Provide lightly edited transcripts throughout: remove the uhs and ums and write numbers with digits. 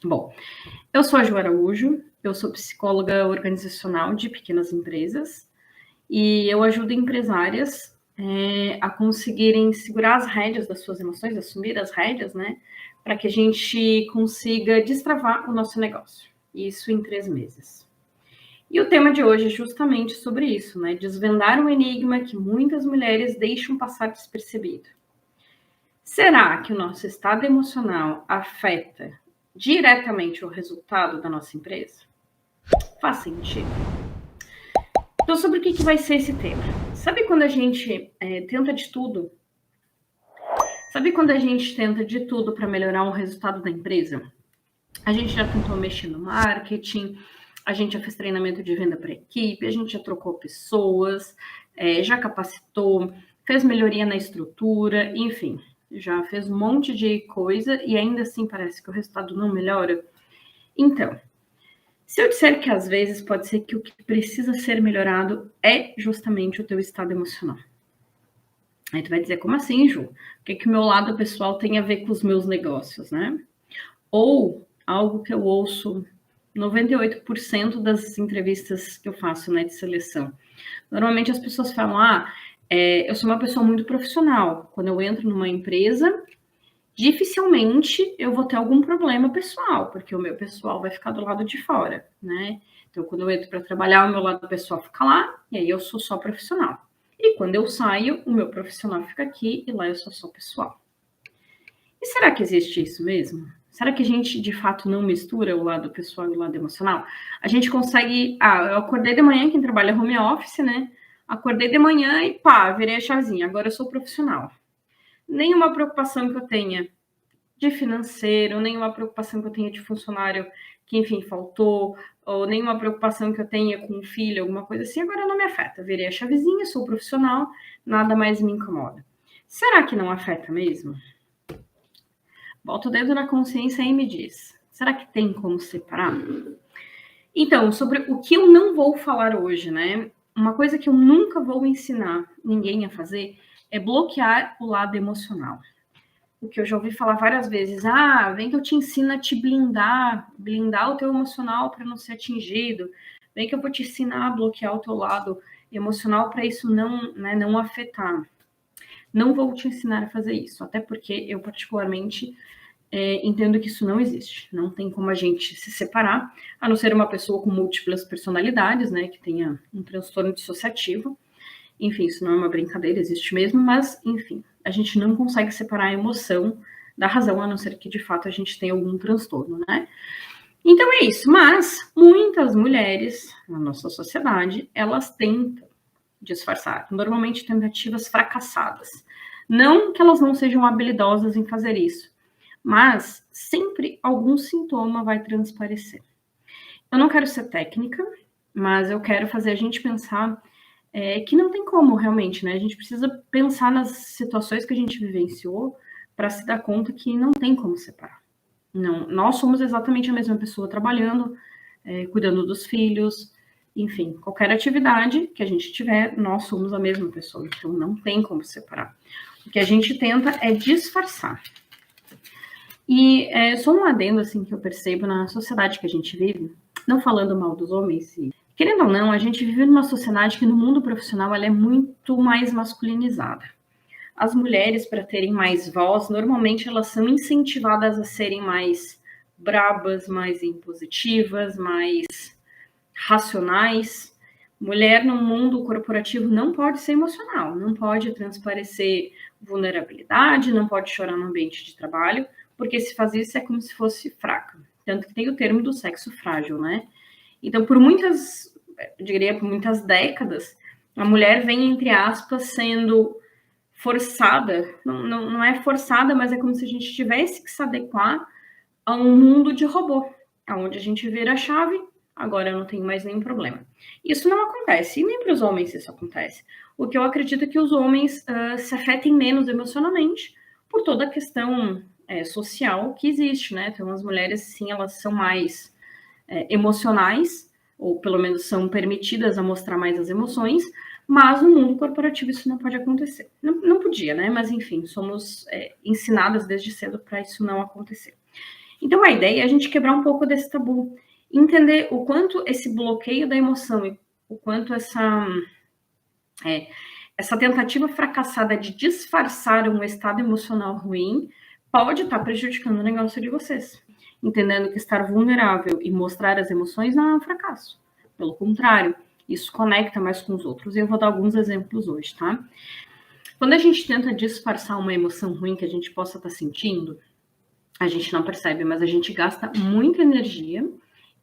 Bom, eu sou a Ju Araújo, eu sou psicóloga organizacional de pequenas empresas e eu ajudo empresárias a conseguirem segurar as rédeas das suas emoções, assumir as rédeas, né? Para que a gente consiga destravar o nosso negócio. Isso em 3 meses. E o tema de hoje é justamente sobre isso, né? Desvendar um enigma que muitas mulheres deixam passar despercebido. Será que o nosso estado emocional afeta diretamente o resultado da nossa empresa? Faz sentido? Então, sobre o que vai ser esse tema? Sabe quando a gente tenta de tudo? Sabe quando a gente tenta de tudo para melhorar o resultado da empresa? A gente já tentou mexer no marketing, a gente já fez treinamento de venda para equipe, a gente já trocou pessoas, já capacitou, fez melhoria na estrutura, enfim, já fez um monte de coisa e ainda assim parece que o resultado não melhora. Então, se eu disser que às vezes pode ser que o que precisa ser melhorado é justamente o teu estado emocional. Aí tu vai dizer, como assim, Ju? O que o meu lado pessoal tem a ver com os meus negócios, né? Ou algo que eu ouço 98% das entrevistas que eu faço, né, de seleção. Normalmente as pessoas falam, eu sou uma pessoa muito profissional. Quando eu entro numa empresa, dificilmente eu vou ter algum problema pessoal, porque o meu pessoal vai ficar do lado de fora, né? Então, quando eu entro para trabalhar, o meu lado pessoal fica lá, e aí eu sou só profissional. E quando eu saio, o meu profissional fica aqui, e lá eu sou só pessoal. E será que existe isso mesmo? Será que a gente, de fato, não mistura o lado pessoal e o lado emocional? A gente consegue... eu acordei de manhã, quem trabalha home office, né? Acordei de manhã e pá, virei a chavinha. Agora eu sou profissional. Nenhuma preocupação que eu tenha de financeiro, nenhuma preocupação que eu tenha de funcionário que, enfim, faltou, ou nenhuma preocupação que eu tenha com um filho, alguma coisa assim, agora não me afeta. Virei a chavezinha, sou profissional, nada mais me incomoda. Será que não afeta mesmo? Bota o dedo na consciência e me diz, será que tem como separar? Então, sobre o que eu não vou falar hoje, né? Uma coisa que eu nunca vou ensinar ninguém a fazer é bloquear o lado emocional. O que eu já ouvi falar várias vezes, vem que eu te ensino a te blindar o teu emocional para não ser atingido, vem que eu vou te ensinar a bloquear o teu lado emocional para isso não afetar. Não vou te ensinar a fazer isso, até porque eu particularmente entendo que isso não existe. Não tem como a gente se separar, a não ser uma pessoa com múltiplas personalidades, né, que tenha um transtorno dissociativo. Enfim, isso não é uma brincadeira, existe mesmo, mas, enfim, a gente não consegue separar a emoção da razão, a não ser que, de fato, a gente tenha algum transtorno, né? Então é isso, mas muitas mulheres na nossa sociedade, elas tentam disfarçar, normalmente tentativas fracassadas. Não que elas não sejam habilidosas em fazer isso, mas sempre algum sintoma vai transparecer. Eu não quero ser técnica, mas eu quero fazer a gente pensar que não tem como realmente, né? A gente precisa pensar nas situações que a gente vivenciou para se dar conta que não tem como separar. Não, nós somos exatamente a mesma pessoa trabalhando, cuidando dos filhos, enfim, qualquer atividade que a gente tiver, nós somos a mesma pessoa, então não tem como separar. O que a gente tenta é disfarçar. E só um adendo assim que eu percebo na sociedade que a gente vive, não falando mal dos homens, querendo ou não, a gente vive numa sociedade que no mundo profissional ela é muito mais masculinizada. As mulheres, para terem mais voz, normalmente elas são incentivadas a serem mais brabas, mais impositivas, mais racionais. Mulher no mundo corporativo não pode ser emocional, não pode transparecer vulnerabilidade, não pode chorar no ambiente de trabalho, porque se faz isso é como se fosse fraca. Tanto que tem o termo do sexo frágil, né? Então, por muitas décadas, a mulher vem, entre aspas, sendo forçada, não é forçada, mas é como se a gente tivesse que se adequar a um mundo de robô, onde a gente vira a chave, agora eu não tenho mais nenhum problema. Isso não acontece, e nem para os homens isso acontece. O que eu acredito é que os homens se afetem menos emocionalmente por toda a questão social que existe, né? Então, as mulheres, sim, elas são mais emocionais, ou pelo menos são permitidas a mostrar mais as emoções, mas no mundo corporativo isso não pode acontecer. Não podia, né? Mas, enfim, somos ensinadas desde cedo para isso não acontecer. Então, a ideia é a gente quebrar um pouco desse tabu, entender o quanto esse bloqueio da emoção e o quanto essa tentativa fracassada de disfarçar um estado emocional ruim pode estar prejudicando o negócio de vocês. Entendendo que estar vulnerável e mostrar as emoções não é um fracasso. Pelo contrário, isso conecta mais com os outros. E eu vou dar alguns exemplos hoje, tá? Quando a gente tenta disfarçar uma emoção ruim que a gente possa estar sentindo, a gente não percebe, mas a gente gasta muita energia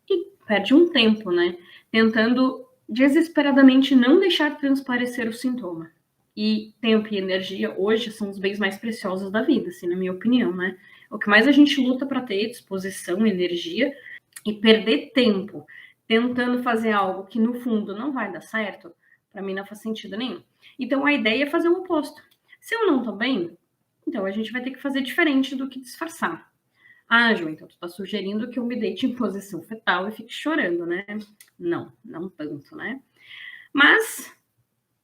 e perde um tempo, né? Tentando desesperadamente não deixar transparecer o sintoma. E tempo e energia hoje são os bens mais preciosos da vida, assim, na minha opinião, né? O que mais a gente luta para ter disposição, energia, e perder tempo tentando fazer algo que no fundo não vai dar certo, para mim não faz sentido nenhum. Então a ideia é fazer o oposto. Se eu não tô bem, então a gente vai ter que fazer diferente do que disfarçar. Ah, Ju, então tu tá sugerindo que eu me deite em posição fetal e fique chorando, né? Não, não tanto, né? Mas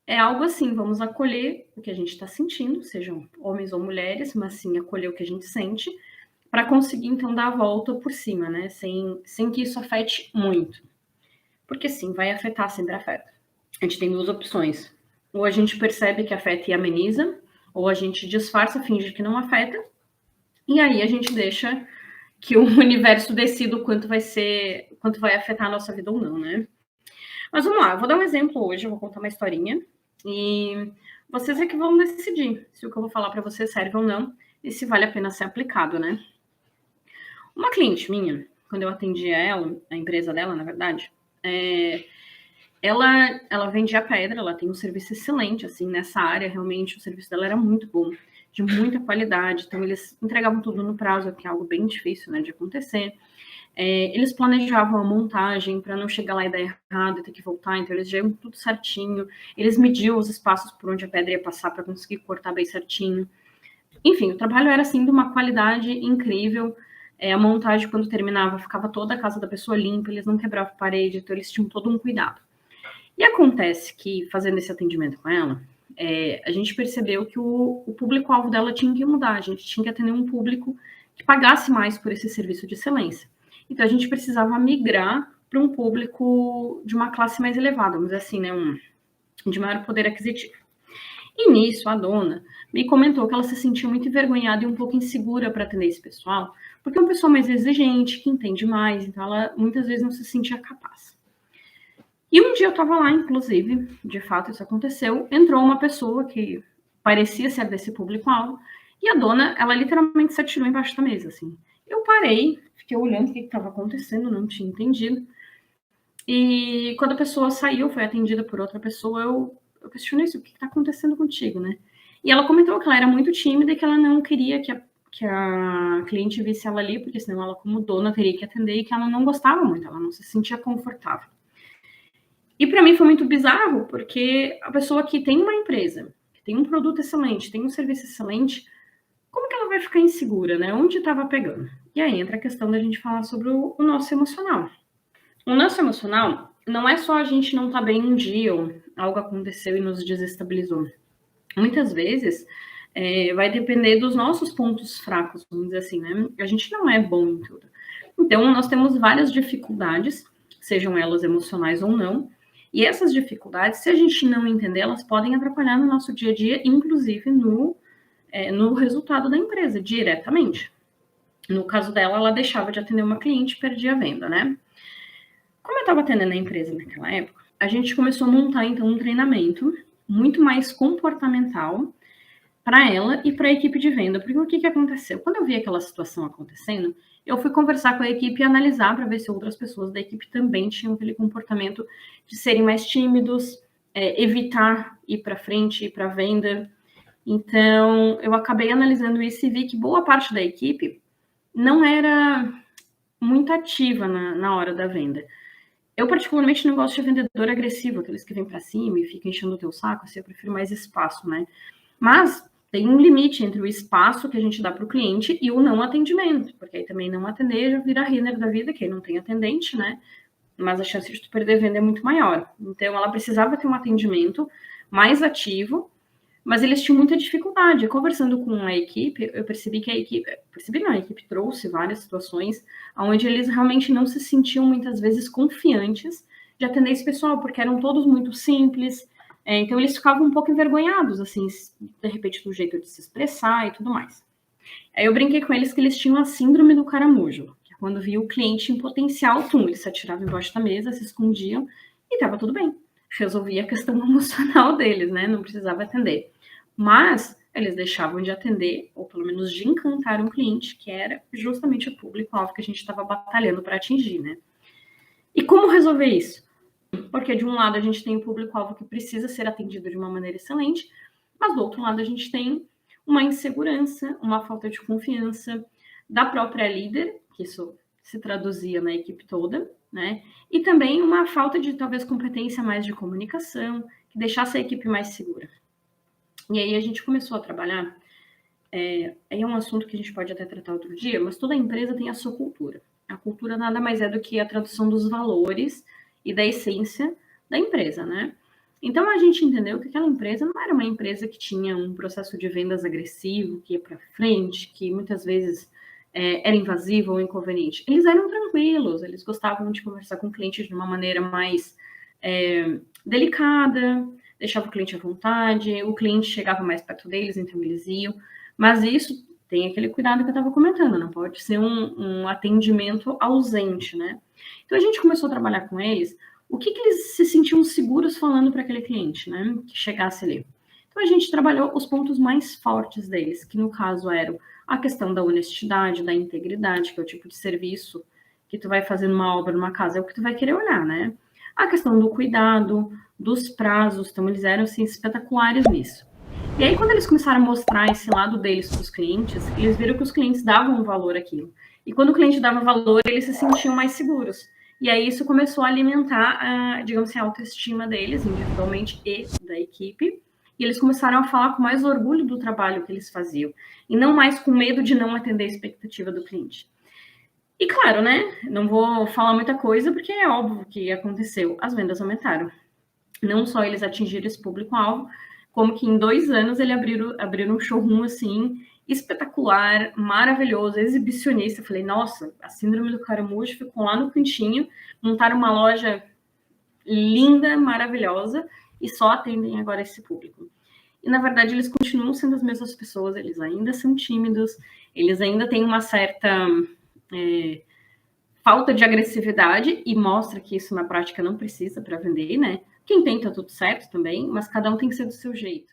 é algo assim, vamos acolher o que a gente está sentindo, sejam homens ou mulheres, mas sim acolher o que a gente sente, para conseguir então dar a volta por cima, né? Sem que isso afete muito. Porque sim, vai afetar, sempre afeta. A gente tem duas opções. Ou a gente percebe que afeta e ameniza, ou a gente disfarça, finge que não afeta, e aí a gente deixa que o universo decida o quanto vai afetar a nossa vida ou não, né? Mas vamos lá, eu vou dar um exemplo hoje, eu vou contar uma historinha, e vocês é que vão decidir se o que eu vou falar para vocês serve ou não, e se vale a pena ser aplicado, né? Uma cliente minha, quando eu atendia ela, a empresa dela, na verdade, ela vendia pedra, ela tem um serviço excelente, assim, nessa área, realmente, o serviço dela era muito bom, de muita qualidade, então eles entregavam tudo no prazo, que é algo bem difícil, né, de acontecer. Eles planejavam a montagem para não chegar lá e dar errado e ter que voltar, então eles já iam tudo certinho, eles mediam os espaços por onde a pedra ia passar para conseguir cortar bem certinho. Enfim, o trabalho era, assim, de uma qualidade incrível. A montagem, quando terminava, ficava toda a casa da pessoa limpa, eles não quebravam parede, então eles tinham todo um cuidado. E acontece que, fazendo esse atendimento com ela, a gente percebeu que o público-alvo dela tinha que mudar, a gente tinha que atender um público que pagasse mais por esse serviço de excelência. Então, a gente precisava migrar para um público de uma classe mais elevada, vamos dizer assim, né, de maior poder aquisitivo. E nisso, a dona me comentou que ela se sentia muito envergonhada e um pouco insegura para atender esse pessoal, porque é um pessoal mais exigente, que entende mais, então ela muitas vezes não se sentia capaz. E um dia eu estava lá, inclusive, de fato isso aconteceu, entrou uma pessoa que parecia ser desse público-alvo, e a dona, ela literalmente se atirou embaixo da mesa, assim. Eu parei, fiquei olhando o que estava acontecendo, não tinha entendido. E quando a pessoa saiu, foi atendida por outra pessoa, eu questionei isso, o que está acontecendo contigo, né? E ela comentou que ela era muito tímida e que ela não queria que a cliente visse ela ali, porque senão ela, como dona, teria que atender e que ela não gostava muito, ela não se sentia confortável. E para mim foi muito bizarro, porque a pessoa que tem uma empresa, que tem um produto excelente, tem um serviço excelente, como que ela vai ficar insegura, né? Onde estava pegando? E aí entra a questão da gente falar sobre o nosso emocional. O nosso emocional não é só a gente não estar bem um dia ou algo aconteceu e nos desestabilizou. Muitas vezes vai depender dos nossos pontos fracos, vamos dizer assim, né? A gente não é bom em tudo. Então, nós temos várias dificuldades, sejam elas emocionais ou não, e essas dificuldades, se a gente não entender, elas podem atrapalhar no nosso dia a dia, inclusive no resultado da empresa, diretamente. No caso dela, ela deixava de atender uma cliente e perdia a venda, né? Como eu estava atendendo a empresa naquela época, a gente começou a montar, então, um treinamento muito mais comportamental para ela e para a equipe de venda. Porque o que aconteceu? Quando eu vi aquela situação acontecendo, eu fui conversar com a equipe e analisar para ver se outras pessoas da equipe também tinham aquele comportamento de serem mais tímidos, evitar ir para frente, ir para a venda. Então, eu acabei analisando isso e vi que boa parte da equipe não era muito ativa na hora da venda. Eu, particularmente, não gosto de vendedor agressivo, aqueles que vêm para cima e ficam enchendo o teu saco, assim, eu prefiro mais espaço, né? Mas tem um limite entre o espaço que a gente dá para o cliente e o não atendimento, porque aí também não atender já vira runner da vida, que aí não tem atendente, né? Mas a chance de tu perder venda é muito maior. Então, ela precisava ter um atendimento mais ativo mas eles tinham muita dificuldade. Conversando com a equipe, eu percebi que a equipe trouxe várias situações onde eles realmente não se sentiam muitas vezes confiantes de atender esse pessoal, porque eram todos muito simples, então eles ficavam um pouco envergonhados, assim, de repente do jeito de se expressar e tudo mais. Aí eu brinquei com eles que eles tinham a síndrome do caramujo, que é quando via o cliente em potencial, eles se atiravam embaixo da mesa, se escondiam e estava tudo bem. Resolvia a questão emocional deles, né? Não precisava atender. Mas eles deixavam de atender, ou pelo menos de encantar um cliente, que era justamente o público-alvo que a gente estava batalhando para atingir, né? E como resolver isso? Porque de um lado a gente tem o público-alvo que precisa ser atendido de uma maneira excelente, mas do outro lado a gente tem uma insegurança, uma falta de confiança da própria líder, que isso se traduzia na equipe toda, né? E também uma falta de talvez competência mais de comunicação, que deixasse a equipe mais segura. E aí a gente começou a trabalhar, aí é um assunto que a gente pode até tratar outro dia, mas toda empresa tem a sua cultura. A cultura nada mais é do que a tradução dos valores e da essência da empresa, né? Então a gente entendeu que aquela empresa não era uma empresa que tinha um processo de vendas agressivo, que ia para frente, que muitas vezes era invasivo ou inconveniente. Eles eram tranquilos, eles gostavam de conversar com o cliente de uma maneira mais delicada, deixava o cliente à vontade, o cliente chegava mais perto deles, então eles iam. Mas isso tem aquele cuidado que eu estava comentando, não pode ser um atendimento ausente, né? Então a gente começou a trabalhar com eles, o que eles se sentiam seguros falando para aquele cliente, né? Que chegasse ali. Então a gente trabalhou os pontos mais fortes deles, que no caso eram a questão da honestidade, da integridade, que é o tipo de serviço que tu vai fazer numa obra, numa casa, é o que tu vai querer olhar, né? A questão do cuidado, dos prazos, então eles eram assim, espetaculares nisso. E aí, quando eles começaram a mostrar esse lado deles para os clientes, eles viram que os clientes davam valor àquilo. E quando o cliente dava valor, eles se sentiam mais seguros. E aí isso começou a alimentar, digamos assim, a autoestima deles, individualmente e da equipe. E eles começaram a falar com mais orgulho do trabalho que eles faziam. E não mais com medo de não atender a expectativa do cliente. E claro, né? Não vou falar muita coisa, porque é óbvio que aconteceu. As vendas aumentaram. Não só eles atingiram esse público-alvo, como que em 2 anos eles abriram um showroom assim, espetacular, maravilhoso, exibicionista. Eu falei, nossa, a síndrome do caramujo ficou lá no cantinho, montaram uma loja linda, maravilhosa, e só atendem agora esse público. E na verdade eles continuam sendo as mesmas pessoas, eles ainda são tímidos, eles ainda têm uma certa falta de agressividade, e mostra que isso na prática não precisa para vender, né? Quem tem tá tudo certo também, mas cada um tem que ser do seu jeito.